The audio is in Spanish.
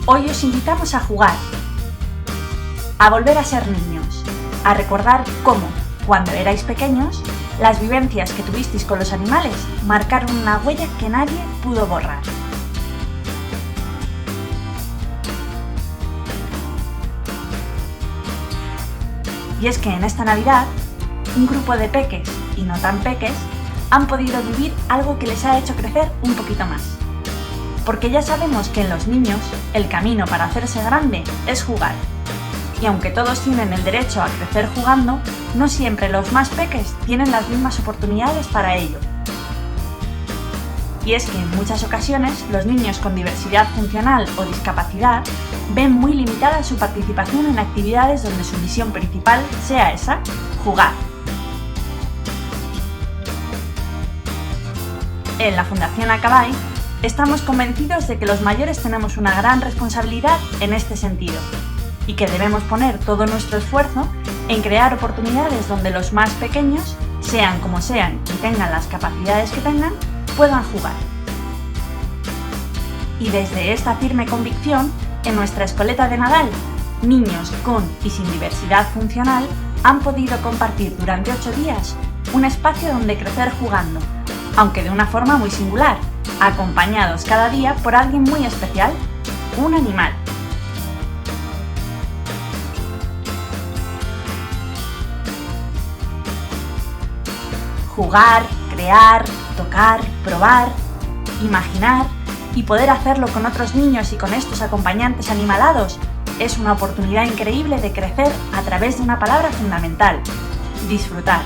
Hoy os invitamos a jugar, a volver a ser niños, a recordar cómo, cuando erais pequeños, las vivencias que tuvisteis con los animales marcaron una huella que nadie pudo borrar. Y es que en esta Navidad, un grupo de peques y no tan peques han podido vivir algo que les ha hecho crecer un poquito más. Porque ya sabemos que en los niños el camino para hacerse grande es jugar. Y aunque todos tienen el derecho a crecer jugando, no siempre los más peques tienen las mismas oportunidades para ello. Y es que en muchas ocasiones los niños con diversidad funcional o discapacidad ven muy limitada su participación en actividades donde su misión principal sea esa, jugar. En la Fundación Acabay estamos convencidos de que los mayores tenemos una gran responsabilidad en este sentido y que debemos poner todo nuestro esfuerzo en crear oportunidades donde los más pequeños, sean como sean y tengan las capacidades que tengan, puedan jugar. Y desde esta firme convicción, en nuestra escoleta de Nadal, niños con y sin diversidad funcional han podido compartir durante 8 días un espacio donde crecer jugando, aunque de una forma muy singular, acompañados cada día por alguien muy especial, un animal. Jugar, crear, tocar, probar, imaginar y poder hacerlo con otros niños y con estos acompañantes animalados es una oportunidad increíble de crecer a través de una palabra fundamental: disfrutar.